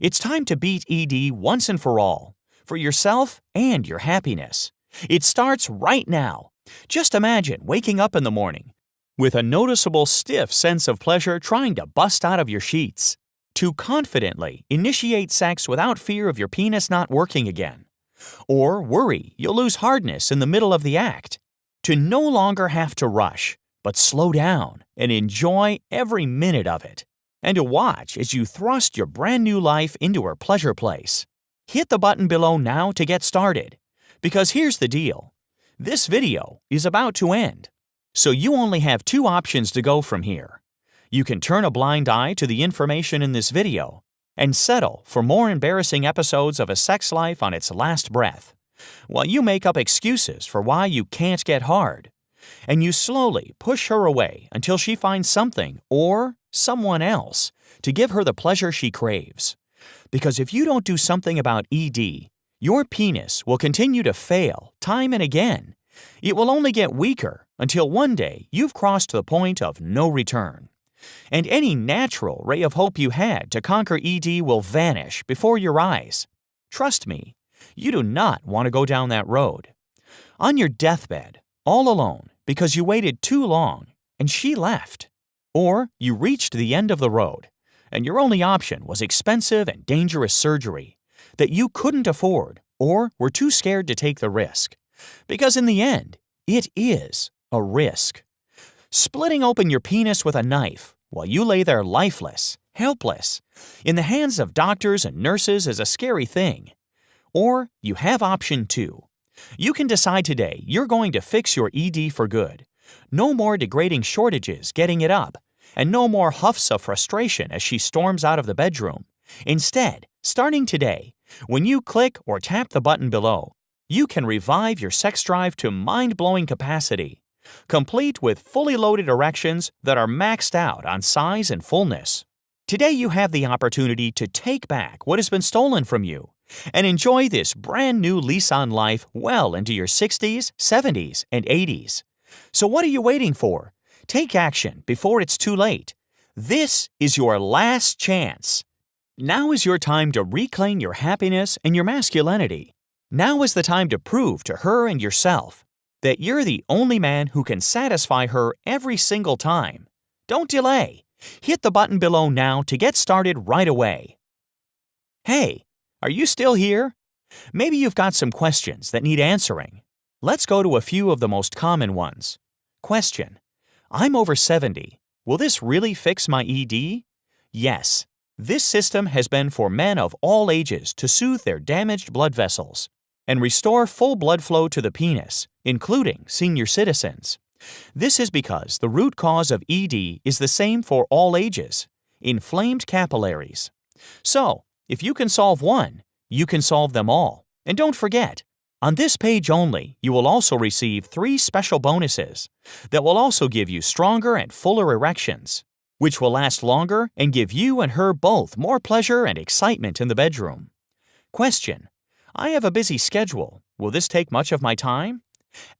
It's time to beat ED once and for all, for yourself and your happiness. It starts right now. Just imagine waking up in the morning with a noticeable stiff sense of pleasure trying to bust out of your sheets, to confidently initiate sex without fear of your penis not working again, or worry you'll lose hardness in the middle of the act, to no longer have to rush, but slow down and enjoy every minute of it, and to watch as you thrust your brand new life into her pleasure place. Hit the button below now to get started, because here's the deal. This video is about to end, so you only have 2 options to go from here. You can turn a blind eye to the information in this video and settle for more embarrassing episodes of a sex life on its last breath, while you make up excuses for why you can't get hard. and you slowly push her away until she finds something or someone else to give her the pleasure she craves. Because if you don't do something about ED, your penis will continue to fail time and again. It will only get weaker until one day you've crossed the point of no return. And any natural ray of hope you had to conquer ED will vanish before your eyes. Trust me, you do not want to go down that road. On your deathbed, all alone because you waited too long and she left. Or you reached the end of the road and your only option was expensive and dangerous surgery that you couldn't afford or were too scared to take the risk. Because in the end, it is a risk. Splitting open your penis with a knife while you lay there lifeless, helpless, in the hands of doctors and nurses is a scary thing. Or you have option 2. You can decide today you're going to fix your ED for good. No more degrading shortages getting it up, and no more huffs of frustration as she storms out of the bedroom. Instead, starting today, when you click or tap the button below, you can revive your sex drive to mind-blowing capacity, complete with fully loaded erections that are maxed out on size and fullness. Today you have the opportunity to take back what has been stolen from you and enjoy this brand new lease on life well into your 60s, 70s, and 80s. So what are you waiting for? Take action before it's too late. This is your last chance. Now is your time to reclaim your happiness and your masculinity. Now is the time to prove to her and yourself that you're the only man who can satisfy her every single time. Don't delay. Hit the button below now to get started right away. Hey, are you still here? Maybe you've got some questions that need answering. Let's go to a few of the most common ones. Question: I'm over 70. Will this really fix my ED? Yes. This system has been for men of all ages to soothe their damaged blood vessels and restore full blood flow to the penis, including senior citizens. This is because the root cause of ED is the same for all ages: inflamed capillaries. So, if you can solve one, you can solve them all. And don't forget, on this page only, you will also receive 3 special bonuses that will also give you stronger and fuller erections, which will last longer and give you and her both more pleasure and excitement in the bedroom. Question: I have a busy schedule. Will this take much of my time?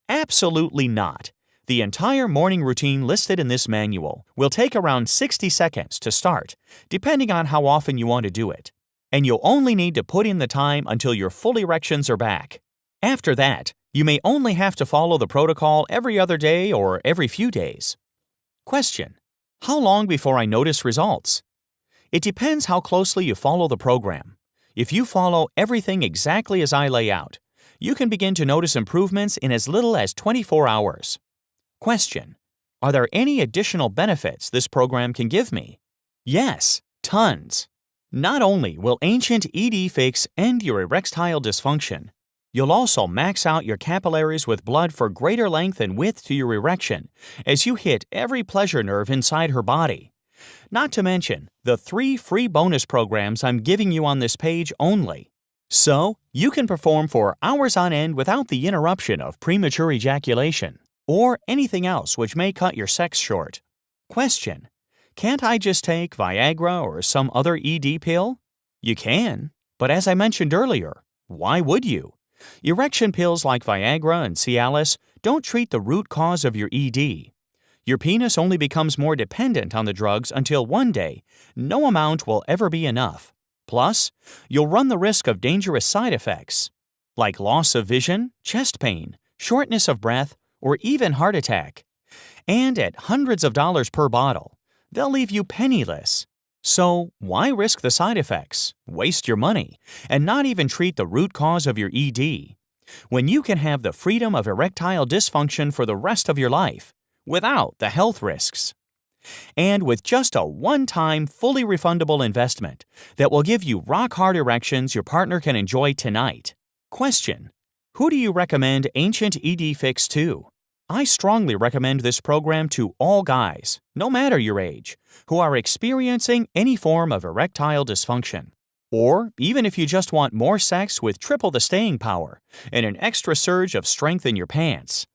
Absolutely not. The entire morning routine listed in this manual will take around 60 seconds to start, depending on how often you want to do it. And you'll only need to put in the time until your full erections are back. After that, you may only have to follow the protocol every other day or every few days. Question: how long before I notice results? It depends how closely you follow the program. If you follow everything exactly as I lay out, you can begin to notice improvements in as little as 24 hours. Question: are there any additional benefits this program can give me? Yes, tons. Not only will Ancient ED Fix end your erectile dysfunction, you'll also max out your capillaries with blood for greater length and width to your erection as you hit every pleasure nerve inside her body. Not to mention the 3 free bonus programs I'm giving you on this page only. So, you can perform for hours on end without the interruption of premature ejaculation or anything else which may cut your sex short. Question: can't I just take Viagra or some other ED pill? You can, but as I mentioned earlier, why would you? Erection pills like Viagra and Cialis don't treat the root cause of your ED. Your penis only becomes more dependent on the drugs until one day, no amount will ever be enough. Plus, you'll run the risk of dangerous side effects, like loss of vision, chest pain, shortness of breath, or even heart attack. And at hundreds of dollars per bottle, they'll leave you penniless. So, why risk the side effects, waste your money, and not even treat the root cause of your ED, when you can have the freedom of erectile dysfunction for the rest of your life, without the health risks? And with just a one-time, fully refundable investment that will give you rock-hard erections your partner can enjoy tonight. Question: who do you recommend Ancient ED Fix to? I strongly recommend this program to all guys, no matter your age, who are experiencing any form of erectile dysfunction. Or even if you just want more sex with triple the staying power and an extra surge of strength in your pants.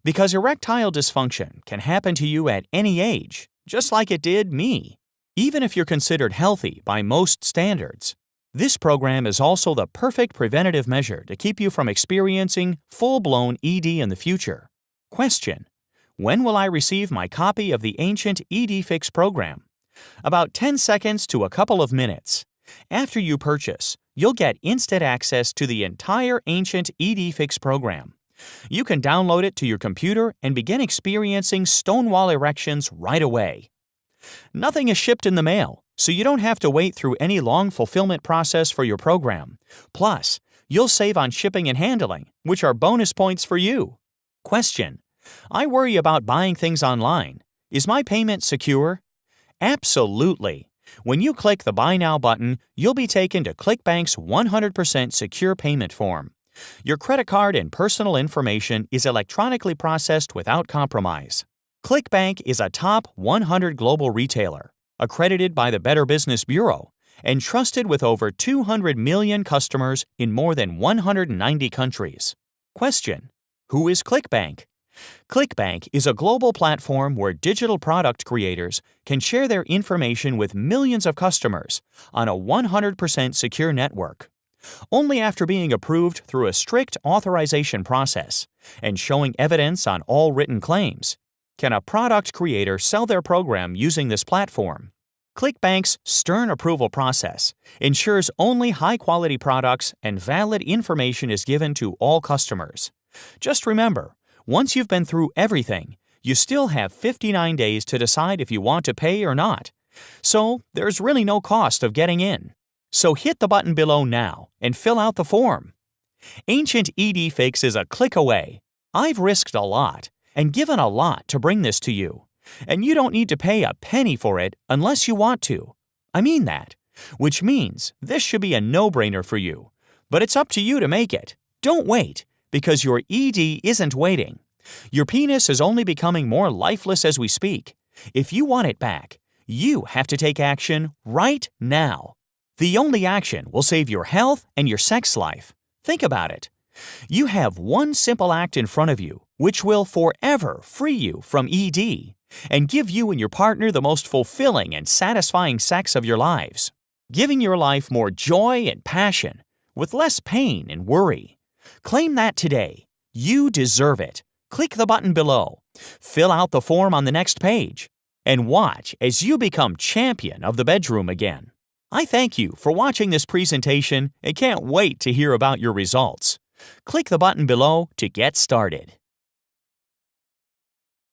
Because erectile dysfunction can happen to you at any age, just like it did me, even if you're considered healthy by most standards. This program is also the perfect preventative measure to keep you from experiencing full-blown ED in the future. Question: when will I receive my copy of the ancient ED Fix program? About 10 seconds to a couple of minutes. After you purchase, you'll get instant access to the entire ancient ED Fix program. You can download it to your computer and begin experiencing stonewall erections right away. Nothing is shipped in the mail, so you don't have to wait through any long fulfillment process for your program. Plus, you'll save on shipping and handling, which are bonus points for you. Question: I worry about buying things online. Is my payment secure? Absolutely. When you click the Buy Now button, you'll be taken to ClickBank's 100% secure payment form. Your credit card and personal information is electronically processed without compromise. ClickBank is a top 100 global retailer, accredited by the Better Business Bureau, and trusted with over 200 million customers in more than 190 countries. Question: who is ClickBank? ClickBank is a global platform where digital product creators can share their information with millions of customers on a 100% secure network. Only after being approved through a strict authorization process and showing evidence on all written claims can a product creator sell their program using this platform. ClickBank's stern approval process ensures only high-quality products and valid information is given to all customers. Just remember, once you've been through everything, you still have 59 days to decide if you want to pay or not. So there's really no cost of getting in. So hit the button below now and fill out the form. Ancient ED Fix is a click away. I've risked a lot and given a lot to bring this to you. And you don't need to pay a penny for it unless you want to. I mean that. Which means this should be a no-brainer for you. But it's up to you to make it. Don't wait, because your ED isn't waiting. Your penis is only becoming more lifeless as we speak. If you want it back, you have to take action right now. The only action will save your health and your sex life. Think about it. You have one simple act in front of you, which will forever free you from ED and give you and your partner the most fulfilling and satisfying sex of your lives, giving your life more joy and passion, with less pain and worry. Claim that today. You deserve it. Click the button below, fill out the form on the next page, and watch as you become champion of the bedroom again. I thank you for watching this presentation and can't wait to hear about your results. Click the button below to get started.